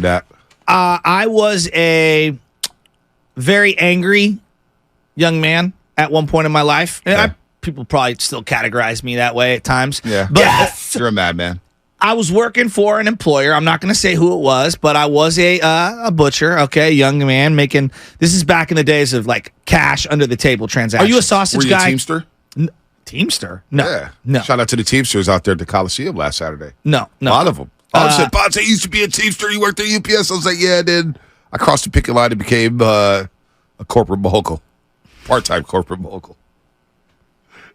that. I was a very angry young man at one point in my life. And people probably still categorize me that way at times. Yeah. But You're a madman. I was working for an employer. I'm not going to say who it was, but I was a butcher, okay, young man making. This is back in the days of like cash under the table transactions. Are you a sausage Were you guy? a Teamster? Teamster? No. Yeah. No. Shout out to the Teamsters out there at the Coliseum last Saturday. No. A lot of them. I said, Bonds, I used to be a Teamster. You worked at UPS. I was like, yeah, then I crossed the picket line and became a corporate mogul, part-time corporate mogul.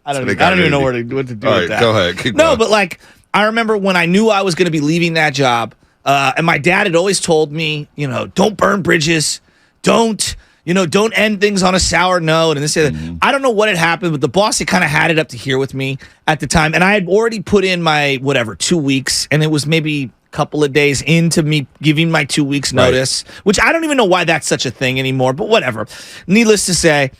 I don't even know what to do with that. Go ahead. Keep no, going. but like I remember when I knew I was going to be leaving that job, and my dad had always told me, don't burn bridges, don't end things on a sour note, and this. I don't know what had happened, but the boss had kind of had it up to here with me at the time, and I had already put in my 2 weeks, and it was maybe a couple of days into me giving my 2 weeks notice, which I don't even know why that's such a thing anymore, but whatever. Needless to say,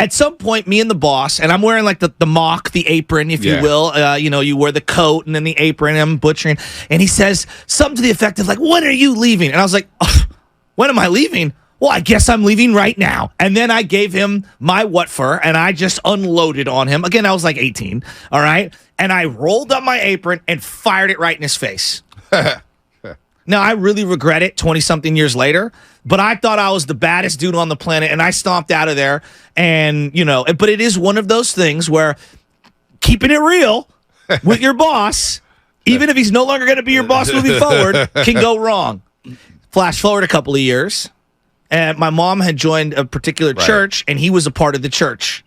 at some point, me and the boss, and I'm wearing like the mock, the apron, if you will. You wear the coat and then the apron, and I'm butchering. And he says something to the effect of like, when are you leaving? And I was like, when am I leaving? Well, I guess I'm leaving right now. And then I gave him my for, and I just unloaded on him. Again, I was like 18, all right? And I rolled up my apron and fired it right in his face. Now, I really regret it 20-something years later, but I thought I was the baddest dude on the planet, and I stomped out of there. And, but it is one of those things where keeping it real with your boss, even if he's no longer going to be your boss moving forward, can go wrong. Flash forward a couple of years, and my mom had joined a particular church, and he was a part of the church.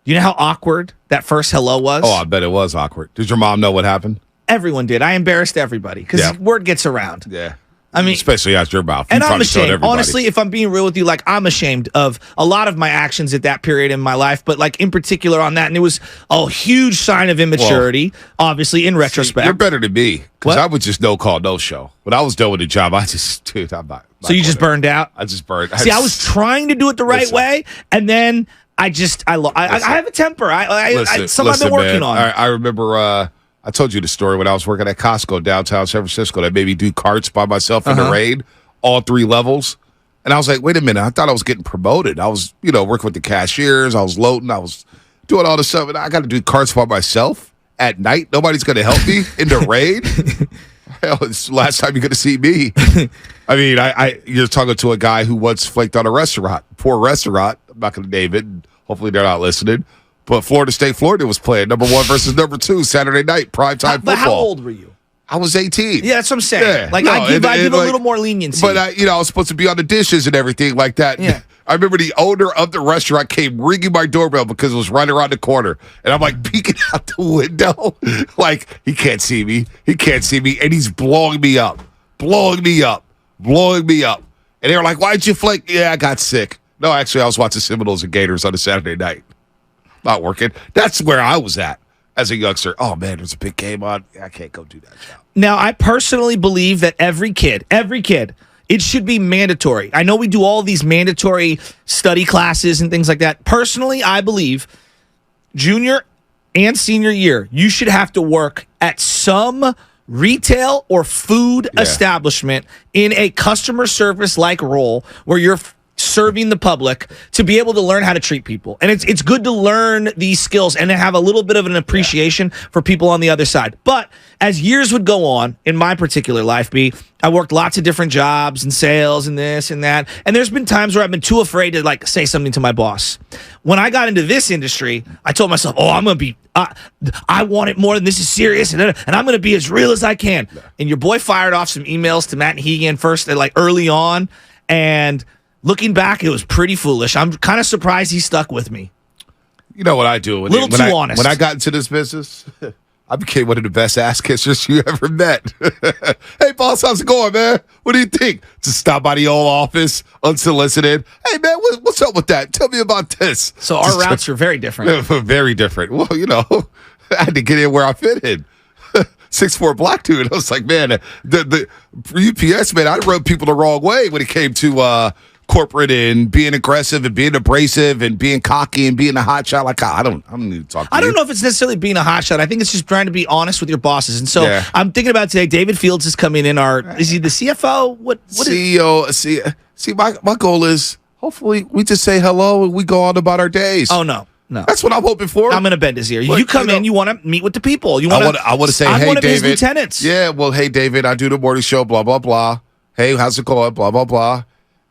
You know how awkward that first hello was? Oh, I bet it was awkward. Did your mom know what happened? Everyone did. I embarrassed everybody because word gets around. Yeah. I mean, especially out your mouth. And I'm ashamed. Honestly, if I'm being real with you, like I'm ashamed of a lot of my actions at that period in my life, but like in particular on that, and it was a huge sign of immaturity, obviously, in retrospect. You're better than me because I would just no call, no show. When I was done with the job, I'm not. So you just burned out? I just burned. I was trying to do it the right way, and then I have a temper. Something I've been working on. I remember. I told you the story when I was working at Costco downtown San Francisco. That made me do carts by myself in the rain, all 3 levels. And I was like, wait a minute. I thought I was getting promoted. I was, working with the cashiers. I was loading. I was doing all this stuff. And I got to do carts by myself at night. Nobody's going to help me in the rain. Hell, it's the last time you're going to see me. I mean, you're talking to a guy who once flaked on a restaurant, poor restaurant. I'm not going to name it. And hopefully they're not listening. But Florida State, Florida was playing number 1 versus number 2 Saturday night, primetime football. But how old were you? I was 18. Yeah, that's what I'm saying. Yeah. I give a little more leniency. But I was supposed to be on the dishes and everything like that. Yeah. I remember the owner of the restaurant came ringing my doorbell because it was right around the corner. And I'm like peeking out the window. Like, he can't see me. And he's blowing me up. And they were like, why'd you flake? Yeah, I got sick. No, actually, I was watching Seminoles and Gators on a Saturday night. Not working. That's where I was at as a youngster. Oh, man, there's a big game on. I can't go do that job. Now, I personally believe that every kid, it should be mandatory. I know we do all these mandatory study classes and things like that. Personally, I believe junior and senior year, you should have to work at some retail or food establishment in a customer service-like role where you're serving the public to be able to learn how to treat people. And it's good to learn these skills and to have a little bit of an appreciation for people on the other side. But as years would go on in my particular life, I worked lots of different jobs and sales and this and that. And there's been times where I've been too afraid to like say something to my boss. When I got into this industry, I told myself, I'm going to be, I want it more than this is serious. And I'm going to be as real as I can. And your boy fired off some emails to Matt and Hegan first, like early on. And looking back, it was pretty foolish. I'm kind of surprised he stuck with me. You know what I do? Honest. When I got into this business, I became one of the best ass kissers you ever met. Hey, boss, how's it going, man? What do you think? Just stop by the old office, unsolicited. Hey, man, what's up with that? Tell me about this. So our routes are very different. Very different. Well, I had to get in where I fit in. 6'4" black dude. I was like, man, the UPS, man, I rubbed people the wrong way when it came to corporate and being aggressive and being abrasive and being cocky and being a hot shot. Like, I don't need to talk to you. I don't know if it's necessarily being a hot shot. I think it's just trying to be honest with your bosses. And so Yeah. I'm thinking about today, David Fields is coming in. Is he the CFO? What is CEO. See, my goal is hopefully we just say hello and we go on about our days. Oh, no. That's what I'm hoping for. I'm going to bend his ear. But, you come in, you want to meet with the people. You want I want to say, I'm hey, one of his David. lieutenants. Yeah, well, hey, David, I do the morning show, blah, blah, blah. Hey, how's it going? Blah, blah, blah.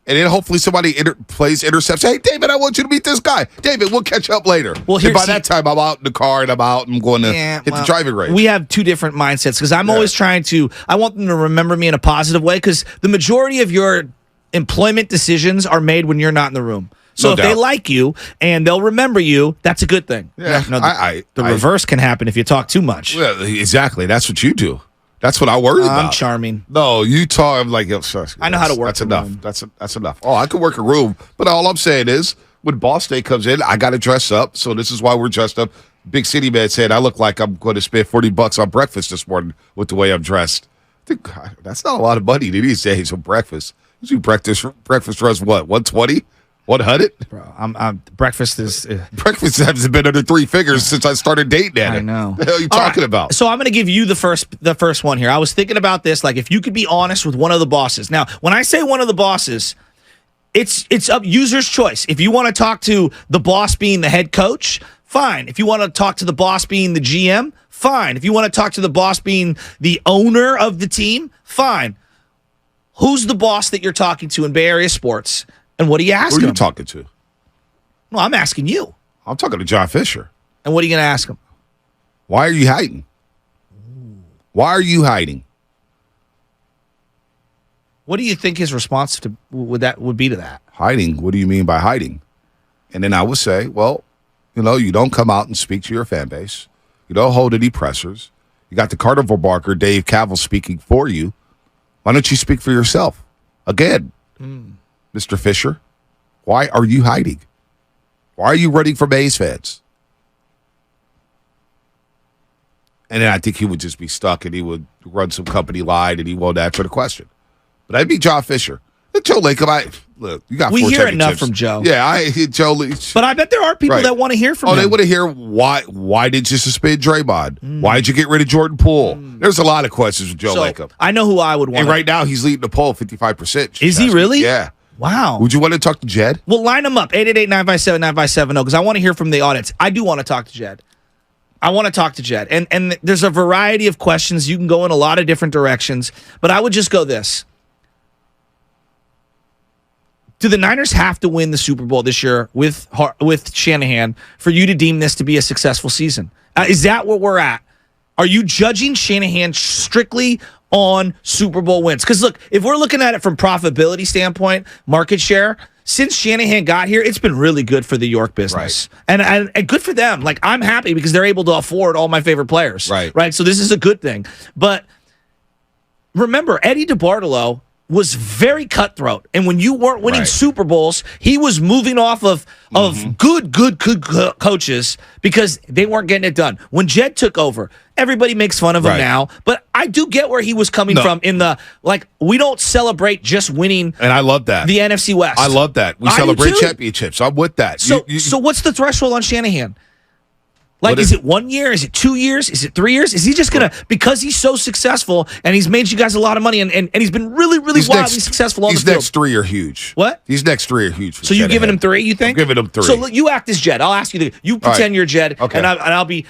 And then hopefully somebody plays intercepts. Hey, David, I want you to meet this guy. David, we'll catch up later. Well, and by that time, I'm out in the car and I'm going to hit the driving range. We have two different mindsets because I'm always trying to, I want them to remember me in a positive way because the majority of your employment decisions are made when you're not in the room. So if they like you and they'll remember you, that's a good thing. Yeah, No, the reverse can happen if you talk too much. Well, exactly. That's what you do. That's what I worry about. I'm charming. No, you talk. I'm like, I know how to work. That's enough. That's enough. Oh, I could work a room, but all I'm saying is, when Boss Day comes in, I got to dress up. So this is why we're dressed up. Big City Man said I look like I'm going to spend $40 on breakfast this morning with the way I'm dressed. That's not a lot of money these days for breakfast. Usually breakfast runs what, 120? 100? Bro, I'm breakfast is breakfast hasn't been under three figures since I started dating Anna. I know. What the hell are you talking about? So I'm going to give you the first one here. I was thinking about this, like if you could be honest with one of the bosses. Now, when I say one of the bosses, it's up user's choice. If you want to talk to the boss being the head coach, fine. If you want to talk to the boss being the GM, fine. If you want to talk to the boss being the owner of the team, fine. Who's the boss that you're talking to in Bay Area sports? And what do you ask him? Who are you talking to? Well, I'm asking you. I'm talking to John Fisher. And what are you going to ask him? Why are you hiding? Why are you hiding? What do you think his response would be to that? Hiding? What do you mean by hiding? And then I would say, well, you don't come out and speak to your fan base. You don't hold any pressers. You got the carnival barker, Dave Cavill, speaking for you. Why don't you speak for yourself? Again, Mr. Fisher, why are you hiding? Why are you running from A's fans? And then I think he would just be stuck and he would run some company line and he won't answer the question. But I'd be John Fisher. And Joe Lacob, look, you got 4 We hear championships. enough from Joe. Yeah, Joe. But I bet there are people that want to hear from him. Oh, they want to hear why did you suspend Draymond? Why did you get rid of Jordan Poole? There's a lot of questions with Joe Lacob. I know who I would want. And right now he's leading the poll 55%. Is he really? Yeah. Wow. Would you want to talk to Jed? Well, line them up, 888-957-9570, because I want to hear from the audience. I do want to talk to Jed. I want to talk to Jed. And there's a variety of questions. You can go in a lot of different directions, but I would just go this. Do the Niners have to win the Super Bowl this year with Shanahan for you to deem this to be a successful season? Is that where we're at? Are you judging Shanahan strictly on Super Bowl wins? Because look, if we're looking at it from profitability standpoint, market share, since Shanahan got here, it's been really good for the York business. Right. And good for them. Like, I'm happy because they're able to afford all my favorite players. Right. So this is a good thing. But remember, Eddie DeBartolo was very cutthroat. And when you weren't winning Super Bowls, he was moving off of good coaches because they weren't getting it done. When Jed took over, everybody makes fun of him now. But I do get where he was coming from in the, like, we don't celebrate just winning. And I love that. The NFC West. I love that. We celebrate championships. I'm with that. So what's the threshold on Shanahan? Like, is it 1 year? Is it 2 years? Is it 3 years? Is he just going to, because he's so successful and he's made you guys a lot of money and he's been really, really wildly successful on the field? These next 3 are huge. What? These next 3 are huge. So you're giving him 3, you think? I'm giving him 3. So look, you act as Jed. I'll ask you, you pretend you're Jed, okay. and I'll be,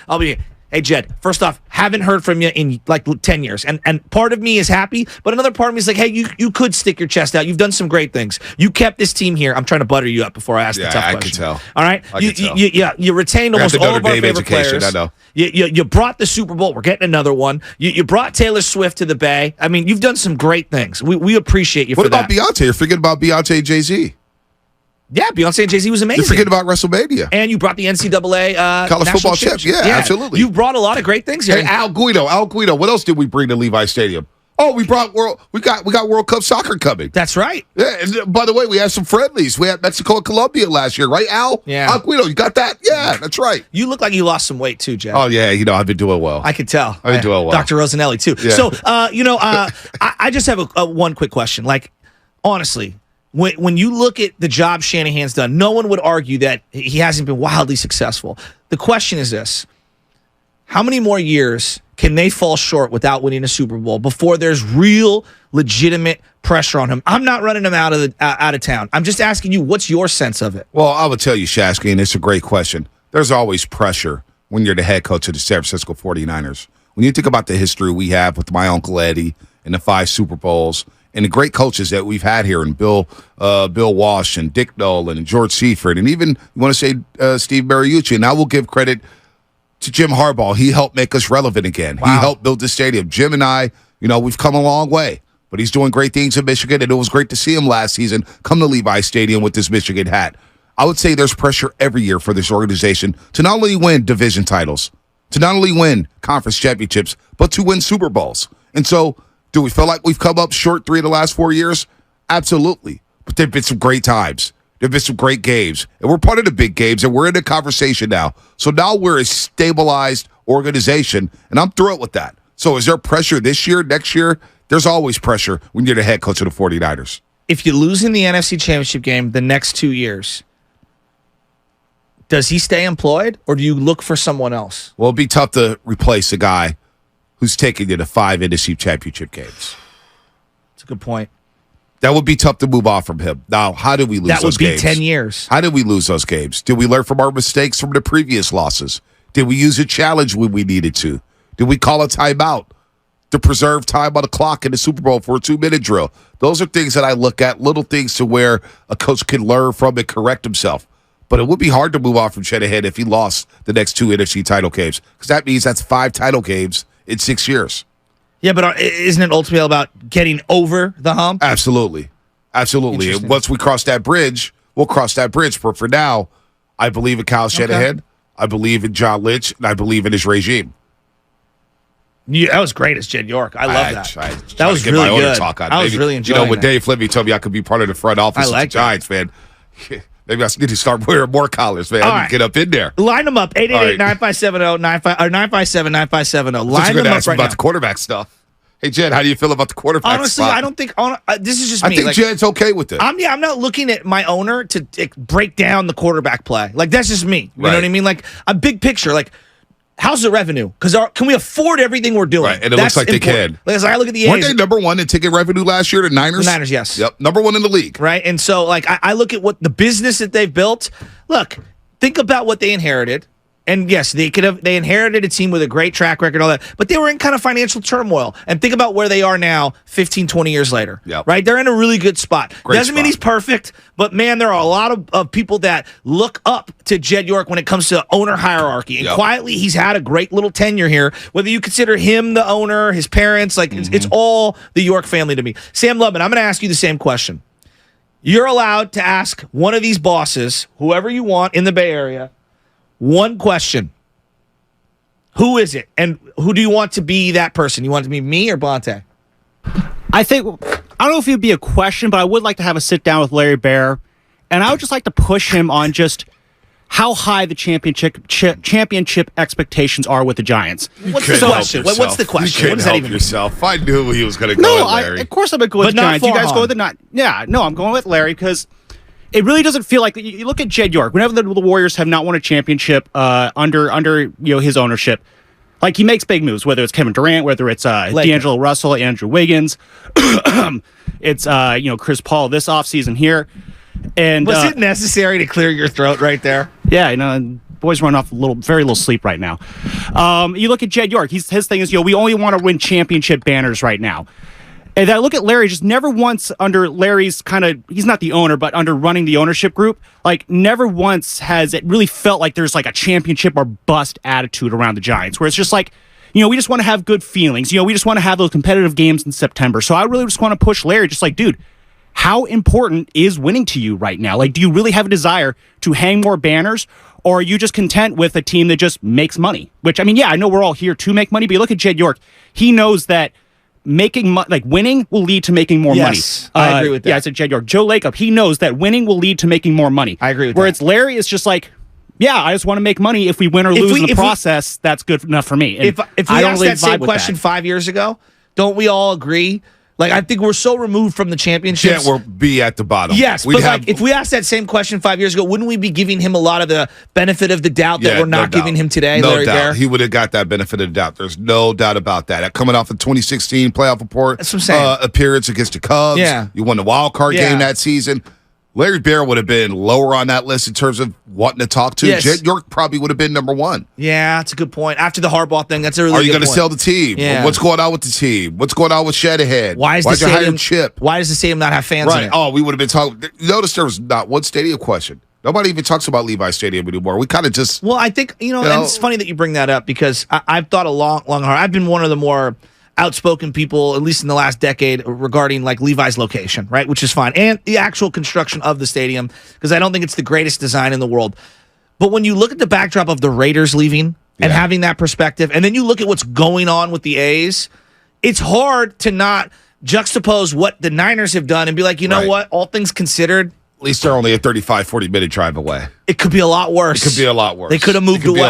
hey, Jed, first off, haven't heard from you in like 10 years. And part of me is happy, but another part of me is like, hey, you could stick your chest out. You've done some great things. You kept this team here. I'm trying to butter you up before I ask the tough question. I can tell. All right? You retained almost all of our favorite players. I know. You brought the Super Bowl. We're getting another one. You brought Taylor Swift to the Bay. I mean, you've done some great things. We appreciate you for that. What about Beyonce? You're forgetting about Beyonce and Jay-Z. Yeah, Beyonce and Jay-Z was amazing. You forget about WrestleMania. And you brought the NCAA college football champ. Yeah, absolutely. You brought a lot of great things here. Hey, Al Guido. What else did we bring to Levi Stadium? Oh, we got World Cup soccer coming. That's right. Yeah, and by the way, we had some friendlies. We had Mexico and Colombia last year, right, Al? Yeah. Al Guido, you got that? Yeah, that's right. You look like you lost some weight too, Jeff. Oh, yeah, I've been doing well. I could tell. I've been doing well. Dr. Rosanelli, too. Yeah. So, I just have a one quick question. Like, honestly, when you look at the job Shanahan's done, no one would argue that he hasn't been wildly successful. The question is this: how many more years can they fall short without winning a Super Bowl before there's real, legitimate pressure on him? I'm not running him out of town. I'm just asking you, what's your sense of it? Well, I would tell you, Shasky, and it's a great question. There's always pressure when you're the head coach of the San Francisco 49ers. When you think about the history we have with my Uncle Eddie and the 5 Super Bowls and the great coaches that we've had here, and Bill Walsh and Dick Nolan and George Seifert, and even you want to say Steve Mariucci, and I will give credit to Jim Harbaugh. He helped make us relevant again. Wow. He helped build the stadium. Jim and I, we've come a long way, but he's doing great things in Michigan, and it was great to see him last season come to Levi Stadium with this Michigan hat. I would say there's pressure every year for this organization to not only win division titles, to not only win conference championships, but to win Super Bowls. And so, do we feel like we've come up short 3 of the last 4 years? Absolutely. But there have been some great times. There have been some great games. And we're part of the big games, and we're in the conversation now. So now we're a stabilized organization, and I'm thrilled with that. So is there pressure this year, next year? There's always pressure when you're the head coach of the 49ers. If you lose in the NFC Championship game the next 2 years, does he stay employed, or do you look for someone else? Well, it'd be tough to replace a guy who's taken you to 5 NFC Championship games. That's a good point. That would be tough to move off from him. Now, how did we lose those games? That would be 10 years. How did we lose those games? Did we learn from our mistakes from the previous losses? Did we use a challenge when we needed to? Did we call a timeout to preserve time on the clock in the Super Bowl for a 2-minute drill? Those are things that I look at, little things to where a coach can learn from and correct himself. But it would be hard to move off from Shanahan if he lost the next 2 NFC title games, because that means that's 5 title games in 6 years. Yeah, but isn't it ultimately about getting over the hump? Absolutely. Absolutely. And once we cross that bridge, we'll cross that bridge. But for now, I believe in Kyle Shanahan. I believe in John Lynch, and I believe in his regime. Yeah, that was great as Jed York. I love that. That was really good. I was really enjoying when that. Dave Fleming told me I could be part of the front office of the Giants, man. Maybe I need to start wearing more collars, man. I need to get up in there. Line them up. 888-957-957-0. Line them up right about now. The quarterback stuff. Hey, Jed, how do you feel about the quarterback Honestly, spot? I don't think this is just me. I think Jed's okay with it. I'm not looking at my owner to break down the quarterback play. Like, that's just me. You know what I mean? Like, a big picture. Like, how's the revenue? Because can we afford everything we're doing? Right, and it looks like important. they can. Like, as I look at the Weren't A's, they number 1 in ticket revenue last year, the Niners? The Niners, yes. Yep, number 1 in the league. Right, and so, like, I look at what the business that they've built. Look, think about what they inherited. And yes, they inherited a team with a great track record and all that, but they were in kind of financial turmoil. And think about where they are now 15, 20 years later. Yep. Right? They're in a really good spot. Doesn't mean he's perfect, but man, there are a lot of people that look up to Jed York when it comes to owner hierarchy. And quietly, he's had a great little tenure here. Whether you consider him the owner, his parents, like it's all the York family to me. Sam Lubman, I'm going to ask you the same question. You're allowed to ask one of these bosses, whoever you want in the Bay Area, one question. Who is it? And who do you want to be that person? You want it to be me or Bonte? I don't know if it would be a question, but I would like to have a sit down with Larry Baer. And I would just like to push him on just how high the championship expectations are with the Giants. What's the question? What's the question? What does that even mean? I knew he was going to go with Larry. Of course I'm going to go with the Giants. You guys go with I'm going with Larry because it really doesn't feel like you look at Jed York. Whenever the Warriors have not won a championship under his ownership, like he makes big moves. Whether it's Kevin Durant, whether it's D'Angelo Russell, Andrew Wiggins, it's Chris Paul this offseason here. And was it necessary to clear your throat right there? Yeah, boys run off very little sleep right now. You look at Jed York. His thing is we only want to win championship banners right now. And I look at Larry, just never once under Larry's he's not the owner, but under running the ownership group, like never once has it really felt like there's like a championship or bust attitude around the Giants, where it's just like, we just want to have good feelings. We just want to have those competitive games in September. So I really just want to push Larry, just like, dude, how important is winning to you right now? Like, do you really have a desire to hang more banners, or are you just content with a team that just makes money? Which, I mean, yeah, I know we're all here to make money, but you look at Jed York, he knows that winning will lead to making more money. I agree with that. Yeah, I said Jed York. Joe Lacob, he knows that winning will lead to making more money. I agree with that. Where that. it's Larry, it's just like, yeah, I just want to make money. If we win or lose in the process, that's good enough for me. And if we asked that same question 5 years ago, don't we all agree Like, I think we're so removed from the championships. Can't be at the bottom. Yes, but like, if we asked that same question 5 years ago, wouldn't we be giving him a lot of the benefit of the doubt that we're not giving him today, no Larry doubt. Bear? He would have got that benefit of the doubt. There's no doubt about that. Coming off the 2016 playoff report That's what I'm saying. appearance against the Cubs. Yeah. You won the wild card game that season. Larry Bear would have been lower on that list in terms of wanting to talk to. Yes. Jed York probably would have been number one. Yeah, that's a good point. After the Harbaugh thing, that's a really Are you good going to point. sell the team? Yeah. What's going on with the team? What's going on with Shanahan? Why'd you hire stadium, Chip? Why does the stadium not have fans in Right. it? Oh, we would have been talking. Notice there was not one stadium question. Nobody even talks about Levi Stadium anymore. We kind of just. Well, I think, and it's funny that you bring that up because I've thought a long hard. I've been one of the more outspoken people, at least in the last decade, regarding like Levi's location, right? Which is fine. And the actual construction of the stadium, because I don't think it's the greatest design in the world. But when you look at the backdrop of the Raiders leaving and having that perspective, and then you look at what's going on with the A's, it's hard to not juxtapose what the Niners have done and be like, you know what? All things considered, at least they're only a 35, 40-minute drive away. it could be a lot worse. It could be a lot worse. They could have moved away.